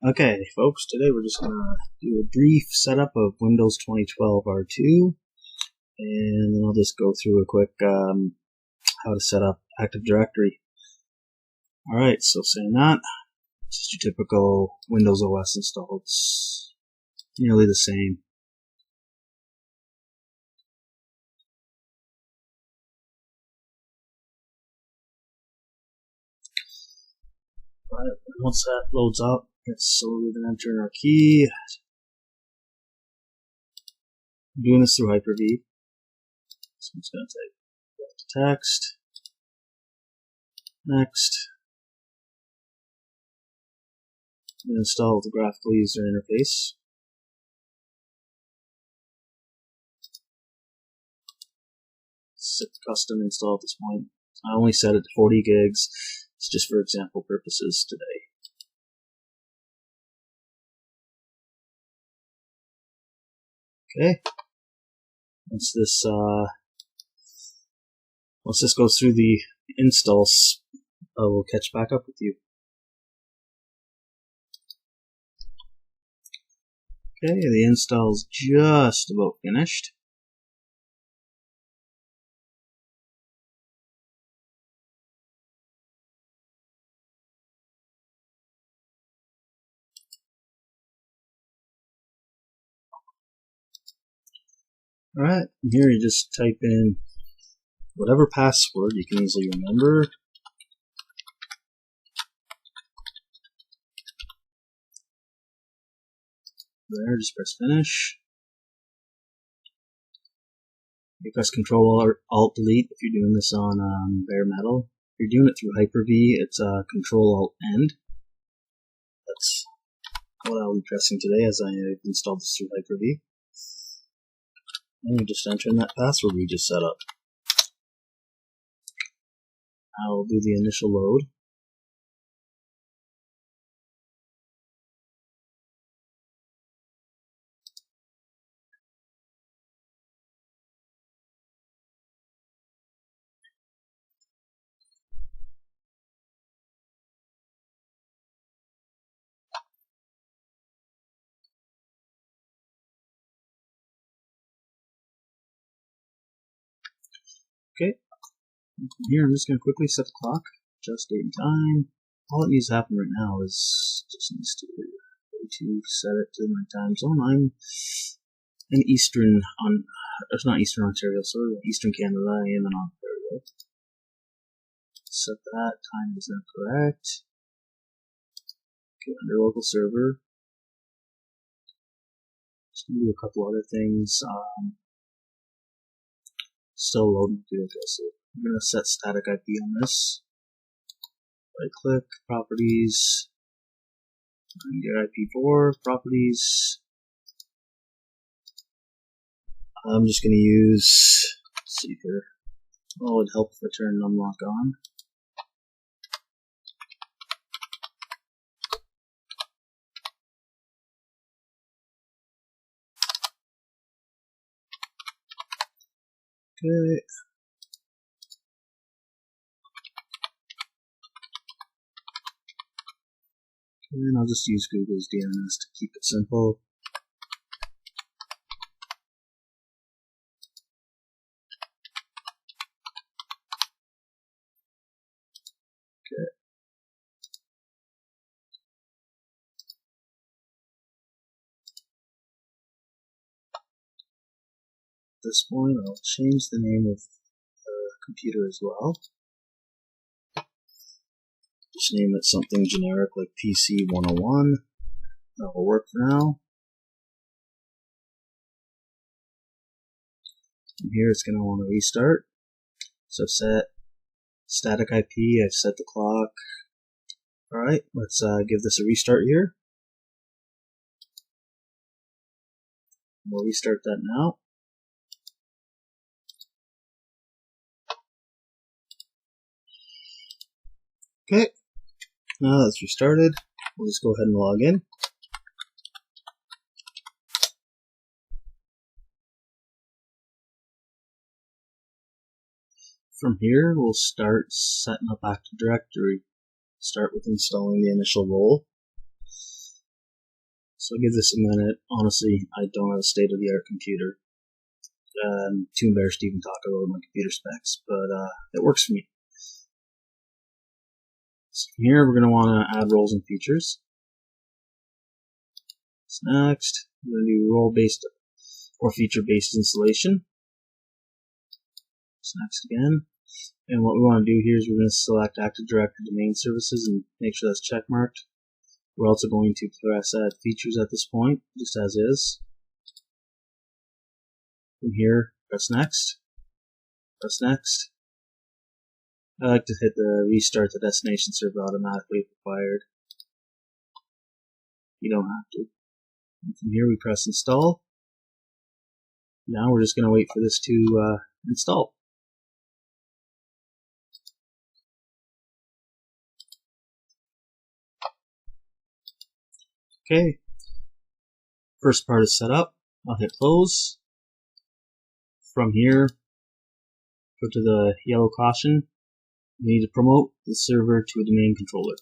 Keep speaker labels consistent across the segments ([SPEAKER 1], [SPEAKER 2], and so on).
[SPEAKER 1] Okay, folks, today we're just going to do a brief setup of Windows 2012 R2, and then I'll just go through a quick how to set up Active Directory. Alright, so saying that, it's just your typical Windows OS install. It's nearly the same. But once that loads up, it's slowly going to enter in our key. I'm doing this through Hyper-V. So I'm just going to type text, next, and install the graphical user interface. Set the custom install at this point. I only set it to 40 gigs. It's just for example purposes today. Okay. Once this goes through the installs, we'll catch back up with you. Okay, the install's just about finished. Alright, here you just type in whatever password you can easily remember. There, just press finish. You press Control Alt Delete if you're doing this on bare metal. If you're doing it through Hyper-V, it's Control Alt End. That's what I'll be pressing today as I installed this through Hyper-V. And you just enter in that password we just set up. I'll do the initial load. Okay, here I'm just going to quickly set the clock, adjust date and time. All that needs to happen right now is just needs to set it to my time zone. I'm in Eastern, it's not Eastern Ontario, sorry, Eastern Canada. I am in Ontario. Set that, time is not correct. Okay, under local server. Just gonna do a couple other things. Still loading the address. I'm going to set static IP on this. Right click, properties, and get IP4, properties. I'm just going to use, let's see here. Oh, it would help if I turn numlock on. Okay. And I'll just use Google's DNS to keep it simple. Okay. At this point, I'll change the name of the computer as well. Just name it something generic like PC 101. That will work for now. And here it's going to want to restart. So set static IP, I've set the clock. Alright, let's give this a restart here. We'll restart that now. Okay, now that's restarted. We'll just go ahead and log in. From here, we'll start setting up Active Directory. Start with installing the initial role. So I'll give this a minute. Honestly, I don't have a state-of-the-art computer. Too embarrassed to even talk about my computer specs, but it works for me. So from here, we're going to want to add roles and features. So next, we're going to do role-based or feature-based installation. So next again. And what we want to do here is we're going to select Active Directory domain services and make sure that's checkmarked. We're also going to press add features at this point, just as is. From here, press next. Press next. I like to hit the restart the destination server automatically if required. You don't have to. And from here, we press install. Now we're just going to wait for this to install. Okay, first part is set up. I'll hit close. From here, go to the yellow caution. You need to promote the server to a domain controller.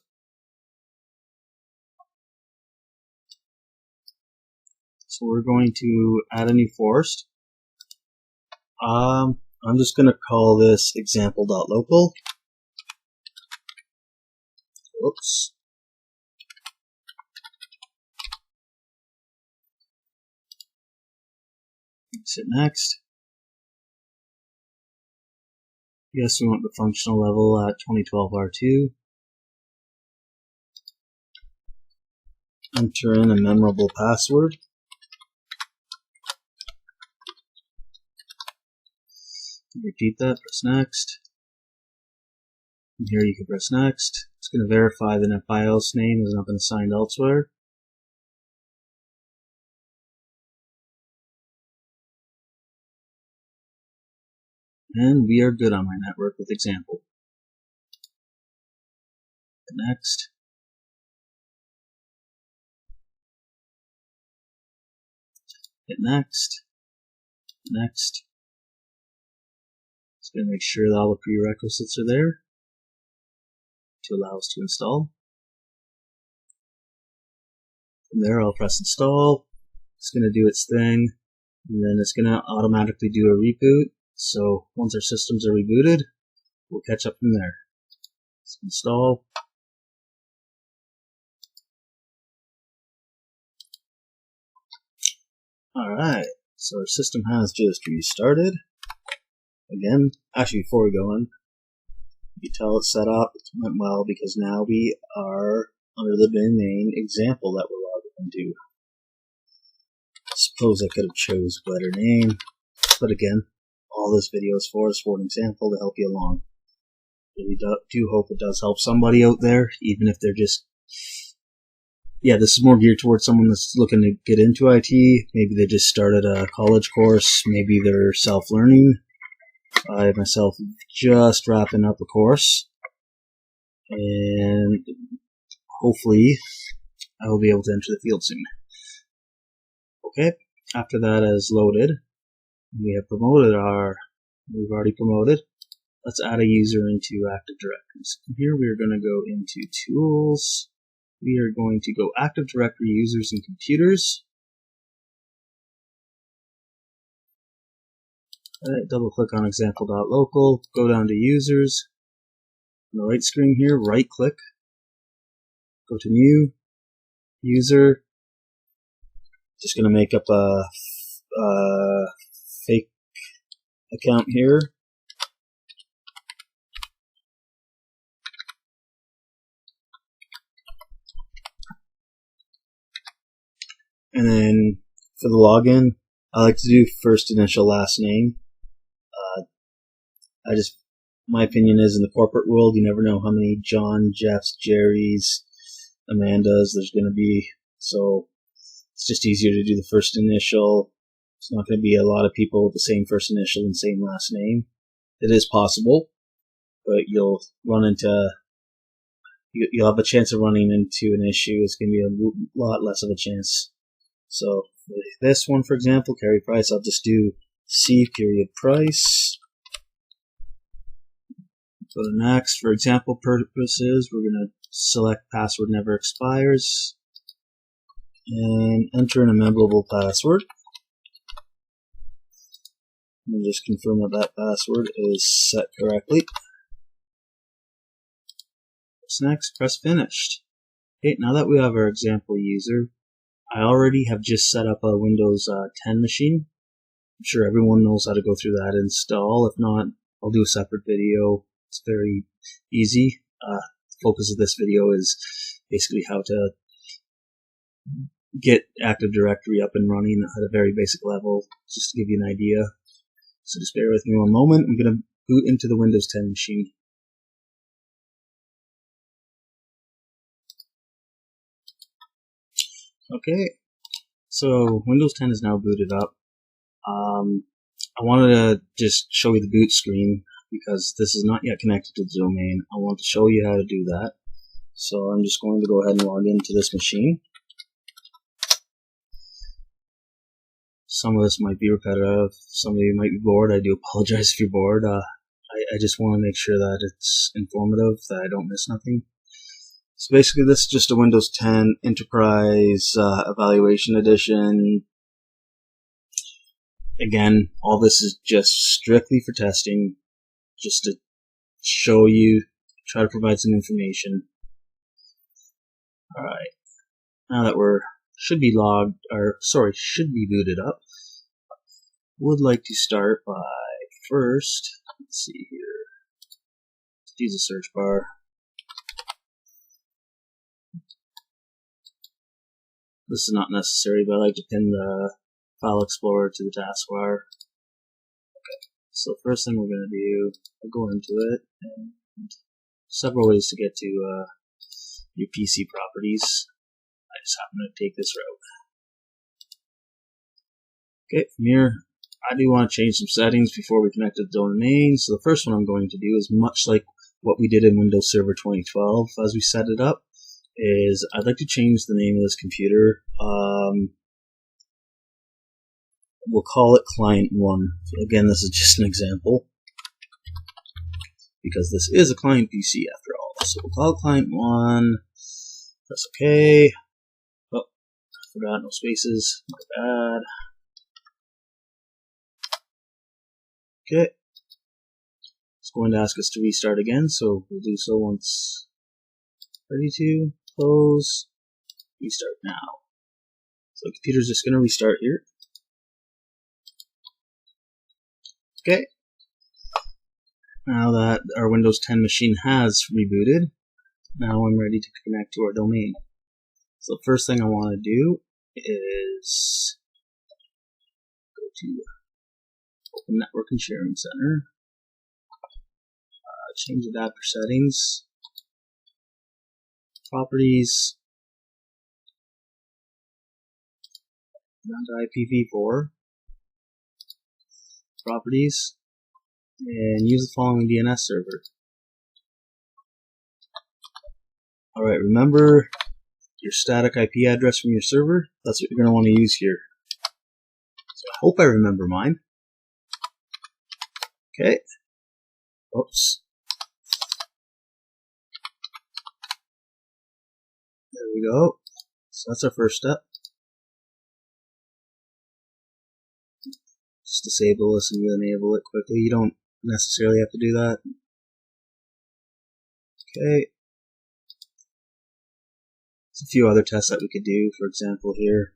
[SPEAKER 1] So we're going to add a new forest. I'm just going to call this example.local. Oops. Hit next. Yes, we want the functional level at 2012 R2. Enter in a memorable password. Repeat that, press next. And here you can press next. It's going to verify the NetBIOS name has not been assigned elsewhere. And we are good on my network with example. Hit next. Hit next. Next. It's going to make sure that all the prerequisites are there to allow us to install. From there, I'll press install. It's going to do its thing, and then it's going to automatically do a reboot. So once our systems are rebooted, we'll catch up from there. Let's install. Alright, so our system has just restarted. Again, actually before we go on, you can tell it's set up, it went well because now we are under the domain example that we're logged into. I suppose I could have chose a better name, but again, all this video is for an example to help you along. Really do hope it does help somebody out there, even if they're just... Yeah, this is more geared towards someone that's looking to get into IT. Maybe they just started a college course. Maybe they're self-learning. I myself am just wrapping up a course. And hopefully I will be able to enter the field soon. Okay, after that is loaded, we have promoted we've already promoted. Let's add a user into Active Directory. So from here we are going to go into Tools. We are going to go Active Directory Users and Computers. Double click on example.local, go down to Users. On the right screen here, right click, go to New, User. Just going to make up a fake account here. And then for the login, I like to do first initial last name. My opinion is in the corporate world, you never know how many John, Jeffs, Jerrys, Amandas there's going to be. So it's just easier to do the first initial. It's not going to be a lot of people with the same first initial and same last name. It is possible, but you'll have a chance of running into an issue. It's going to be a lot less of a chance. So for this one, for example, Carey Price, I'll just do C.Price. Go to next. For example purposes, we're going to select password never expires. and enter an memorable password. And just confirm that that password is set correctly. What's next? Press finished. Okay, now that we have our example user, I already have just set up a Windows 10 machine. I'm sure everyone knows how to go through that install. If not, I'll do a separate video. It's very easy. The focus of this video is basically how to get Active Directory up and running at a very basic level, just to give you an idea. So just bear with me one moment. I'm going to boot into the Windows 10 machine. Okay, so Windows 10 is now booted up. I wanted to just show you the boot screen because this is not yet connected to the domain. I want to show you how to do that. So I'm just going to go ahead and log into this machine. Some of this might be repetitive. Some of you might be bored. I do apologize if you're bored. I just want to make sure that it's informative, that I don't miss nothing. So basically this is just a Windows 10 Enterprise Evaluation Edition. Again, all this is just strictly for testing, just to show you, try to provide some information. Alright, now that should be booted up, would like to start by first, let's see here, let's use a search bar. This is not necessary, but I like to pin the File Explorer to the taskbar. Okay, so first thing we're going to do, I'll go into it, and several ways to get to your PC properties. I just happen to take this route. Okay, from here, I do want to change some settings before we connect to the domain. So the first one I'm going to do is much like what we did in Windows Server 2012 as we set it up, is I'd like to change the name of this computer. We'll call it Client 1. Again, this is just an example, because this is a client PC after all. So we'll call it Client 1. Press OK. Oh, I forgot, no spaces. My bad. Okay. It's going to ask us to restart again, so we'll do so once ready to close. Restart now. So the computer's just going to restart here. Okay. Now that our Windows 10 machine has rebooted, now I'm ready to connect to our domain. So the first thing I want to do is go to Open Network and Sharing Center, change the adapter settings, properties, down to IPv4, properties, and use the following DNS server. Alright, remember your static IP address from your server? That's what you're going to want to use here. So I hope I remember mine. Okay. Oops. There we go. So that's our first step. Just disable this and enable it quickly. You don't necessarily have to do that. Okay. There's a few other tests that we could do. For example, here.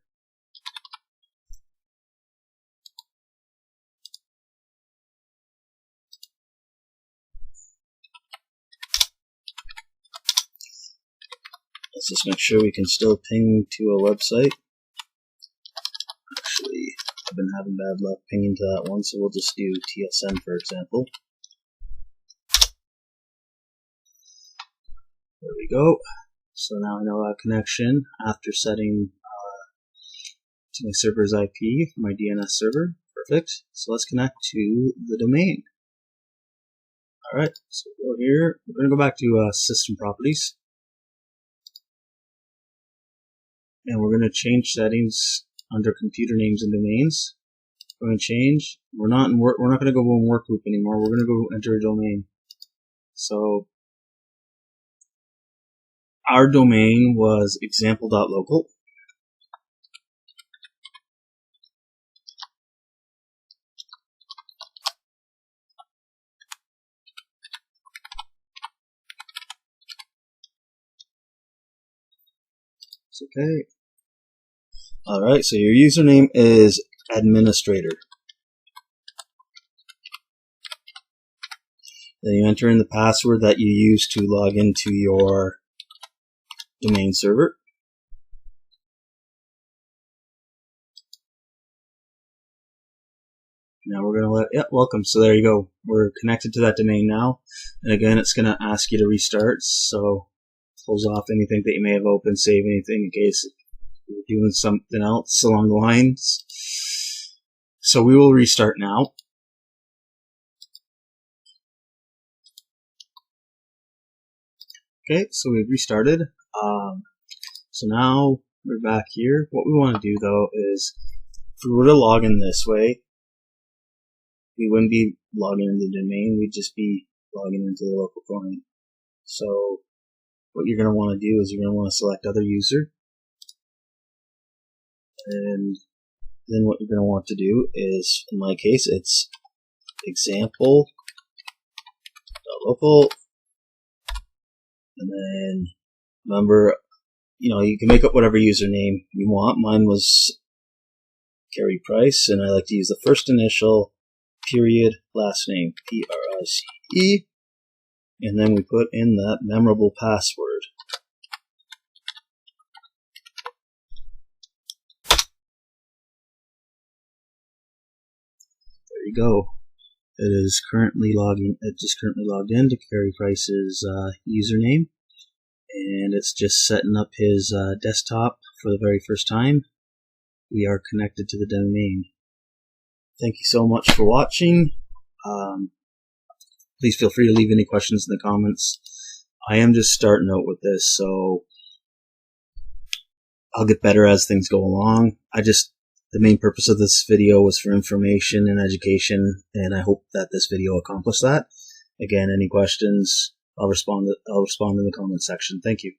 [SPEAKER 1] Let's just make sure we can still ping to a website. Actually, I've been having bad luck pinging to that one, so we'll just do TSN for example. There we go. So now I know I have connection after setting to my server's IP for my DNS server. Perfect. So let's connect to the domain. Alright, so we'll go here. We're going to go back to System Properties. And we're going to change settings under Computer Names and Domains. We're going to change. We're not going to go in work group anymore. We're going to go enter a domain. So our domain was example.local. It's okay. Alright, so your username is administrator. Then you enter in the password that you use to log into your domain server. Now we're going to welcome. So there you go. We're connected to that domain now. And again, it's going to ask you to restart. So close off anything that you may have opened, save anything in case you're doing something else along the lines. So we will restart now. Okay, so we've restarted. So now we're back here. What we want to do though is, if we were to log in this way, we wouldn't be logging into the domain, we'd just be logging into the local client. So what you're going to want to do is you're going to want to select other user, and then what you're going to want to do is, in my case, it's example.local, and then remember, you can make up whatever username you want. Mine was Carey Price, and I like to use the first initial, period, last name, Price, and then we put in that memorable password. There you go. It is currently logging. It just currently logged in to Carey Price's username, and it's just setting up his desktop for the very first time. We are connected to the domain. Thank you so much for watching. Please feel free to leave any questions in the comments. I am just starting out with this, so I'll get better as things go along. The main purpose of this video was for information and education, and I hope that this video accomplished that. Again, any questions, I'll respond in the comment section. Thank you.